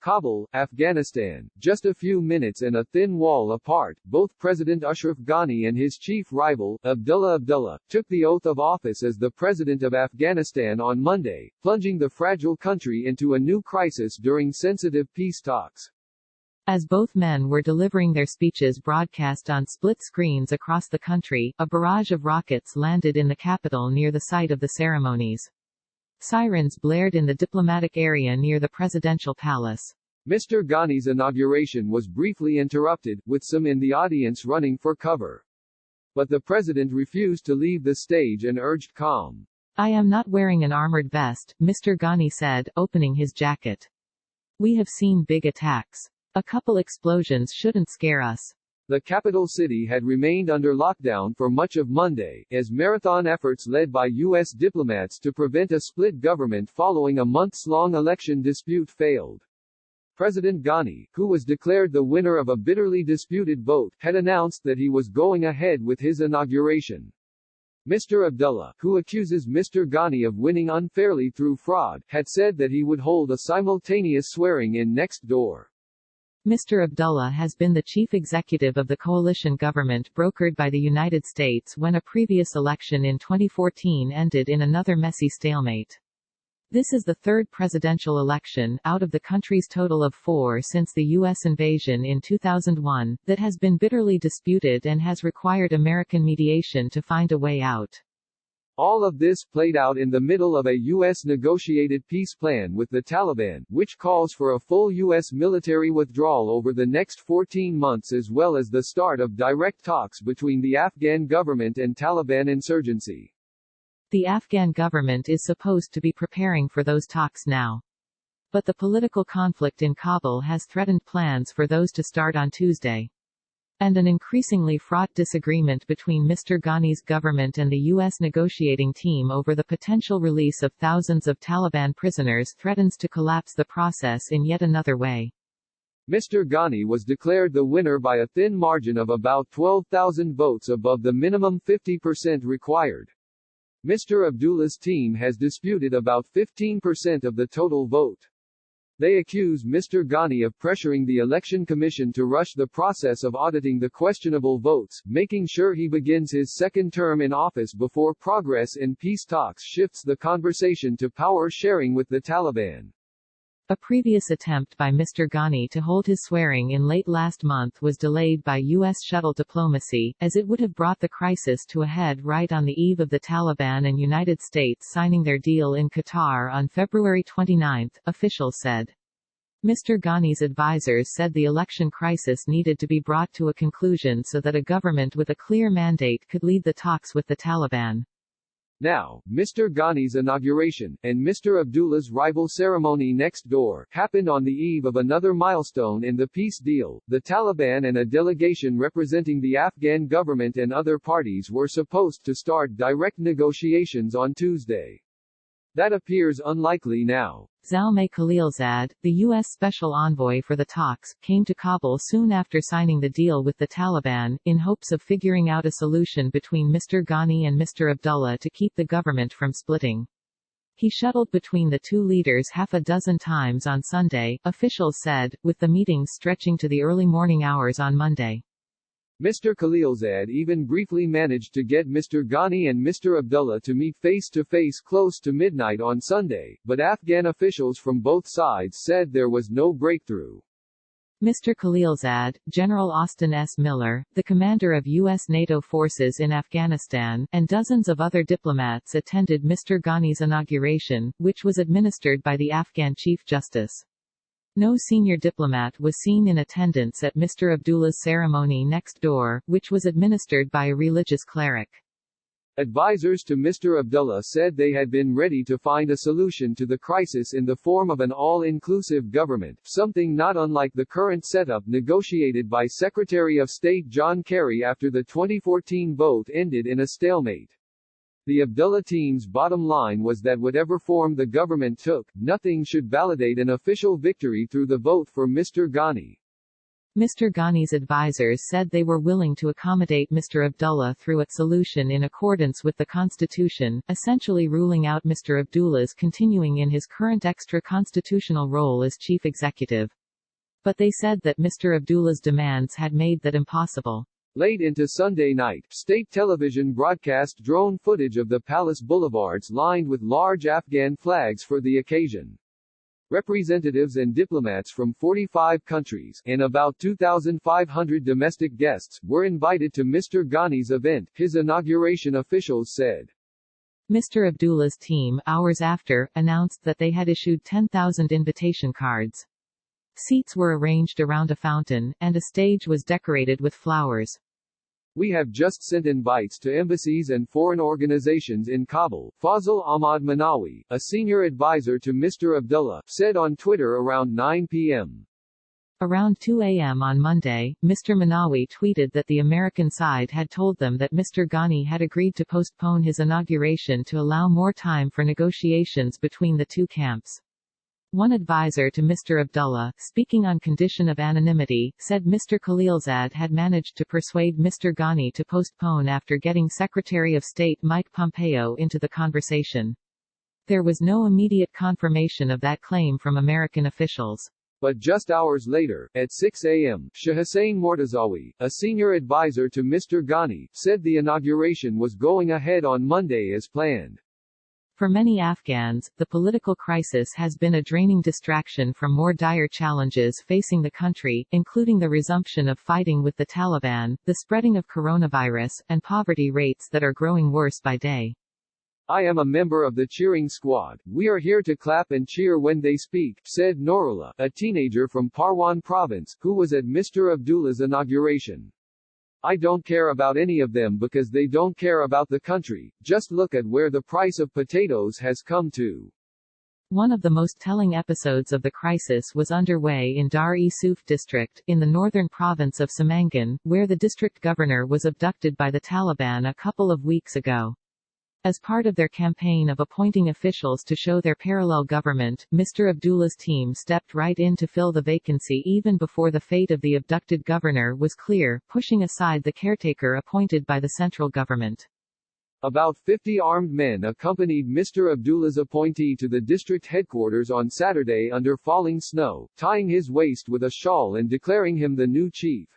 Kabul, Afghanistan, just a few minutes and a thin wall apart, both President Ashraf Ghani and his chief rival, Abdullah Abdullah, took the oath of office as the President of Afghanistan on Monday, plunging the fragile country into a new crisis during sensitive peace talks. As both men were delivering their speeches broadcast on split screens across the country, a barrage of rockets landed in the capital near the site of the ceremonies. Sirens blared in the diplomatic area near the presidential palace. Mr. Ghani's inauguration was briefly interrupted, with some in the audience running for cover. But the president refused to leave the stage and urged calm. "I am not wearing an armored vest," Mr. Ghani said, opening his jacket. "We have seen big attacks. A couple explosions shouldn't scare us." The capital city had remained under lockdown for much of Monday, as marathon efforts led by U.S. diplomats to prevent a split government following a months-long election dispute failed. President Ghani, who was declared the winner of a bitterly disputed vote, had announced that he was going ahead with his inauguration. Mr. Abdullah, who accuses Mr. Ghani of winning unfairly through fraud, had said that he would hold a simultaneous swearing-in next door. Mr. Abdullah has been the chief executive of the coalition government brokered by the United States when a previous election in 2014 ended in another messy stalemate. This is the third presidential election, out of the country's total of 4 since the U.S. invasion in 2001, that has been bitterly disputed and has required American mediation to find a way out. All of this played out in the middle of a U.S. negotiated peace plan with the Taliban, which calls for a full U.S. military withdrawal over the next 14 months as well as the start of direct talks between the Afghan government and Taliban insurgency. The Afghan government is supposed to be preparing for those talks now. But the political conflict in Kabul has threatened plans for those to start on Tuesday. And an increasingly fraught disagreement between Mr. Ghani's government and the U.S. negotiating team over the potential release of thousands of Taliban prisoners threatens to collapse the process in yet another way. Mr. Ghani was declared the winner by a thin margin of about 12,000 votes above the minimum 50% required. Mr. Abdullah's team has disputed about 15% of the total vote. They accuse Mr. Ghani of pressuring the Election Commission to rush the process of auditing the questionable votes, making sure he begins his second term in office before progress in peace talks shifts the conversation to power sharing with the Taliban. A previous attempt by Mr. Ghani to hold his swearing-in late last month was delayed by U.S. shuttle diplomacy, as it would have brought the crisis to a head right on the eve of the Taliban and United States signing their deal in Qatar on February 29, officials said. Mr. Ghani's advisors said the election crisis needed to be brought to a conclusion so that a government with a clear mandate could lead the talks with the Taliban. Now, Mr. Ghani's inauguration, and Mr. Abdullah's rival ceremony next door, happened on the eve of another milestone in the peace deal. The Taliban and a delegation representing the Afghan government and other parties were supposed to start direct negotiations on Tuesday. That appears unlikely now. Zalmay Khalilzad, the U.S. special envoy for the talks, came to Kabul soon after signing the deal with the Taliban, in hopes of figuring out a solution between Mr. Ghani and Mr. Abdullah to keep the government from splitting. He shuttled between the two leaders half a dozen times on Sunday, officials said, with the meetings stretching to the early morning hours on Monday. Mr. Khalilzad even briefly managed to get Mr. Ghani and Mr. Abdullah to meet face-to-face close to midnight on Sunday, but Afghan officials from both sides said there was no breakthrough. Mr. Khalilzad, General Austin S. Miller, the commander of U.S. NATO forces in Afghanistan, and dozens of other diplomats attended Mr. Ghani's inauguration, which was administered by the Afghan Chief Justice. No senior diplomat was seen in attendance at Mr. Abdullah's ceremony next door, which was administered by a religious cleric. Advisors to Mr. Abdullah said they had been ready to find a solution to the crisis in the form of an all-inclusive government, something not unlike the current setup negotiated by Secretary of State John Kerry after the 2014 vote ended in a stalemate. The Abdullah team's bottom line was that whatever form the government took, nothing should validate an official victory through the vote for Mr. Ghani. Mr. Ghani's advisers said they were willing to accommodate Mr. Abdullah through a solution in accordance with the constitution, essentially ruling out Mr. Abdullah's continuing in his current extra-constitutional role as chief executive. But they said that Mr. Abdullah's demands had made that impossible. Late into Sunday night, state television broadcast drone footage of the palace boulevards lined with large Afghan flags for the occasion. Representatives and diplomats from 45 countries, and about 2,500 domestic guests, were invited to Mr. Ghani's event, his inauguration officials said. Mr. Abdullah's team, hours after, announced that they had issued 10,000 invitation cards. Seats were arranged around a fountain, and a stage was decorated with flowers. We have just sent invites to embassies and foreign organizations in Kabul, Fazil Ahmad Manawi, a senior advisor to Mr. Abdullah, said on Twitter around 9 p.m. Around 2 a.m. on Monday, Mr. Manawi tweeted that the American side had told them that Mr. Ghani had agreed to postpone his inauguration to allow more time for negotiations between the two camps. One advisor to Mr. Abdullah, speaking on condition of anonymity, said Mr. Khalilzad had managed to persuade Mr. Ghani to postpone after getting Secretary of State Mike Pompeo into the conversation. There was no immediate confirmation of that claim from American officials. But just hours later, at 6 a.m., Shah Hussain Mortazawi, a senior advisor to Mr. Ghani, said the inauguration was going ahead on Monday as planned. For many Afghans, the political crisis has been a draining distraction from more dire challenges facing the country, including the resumption of fighting with the Taliban, the spreading of coronavirus, and poverty rates that are growing worse by day. I am a member of the cheering squad. We are here to clap and cheer when they speak, said Nourullah, a teenager from Parwan province, who was at Mr. Abdullah's inauguration. I don't care about any of them because they don't care about the country. Just look at where the price of potatoes has come to. One of the most telling episodes of the crisis was underway in Dar-e-Suf district, in the northern province of Samangan, where the district governor was abducted by the Taliban a couple of weeks ago. As part of their campaign of appointing officials to show their parallel government, Mr. Abdullah's team stepped right in to fill the vacancy even before the fate of the abducted governor was clear, pushing aside the caretaker appointed by the central government. About 50 armed men accompanied Mr. Abdullah's appointee to the district headquarters on Saturday under falling snow, tying his waist with a shawl and declaring him the new chief.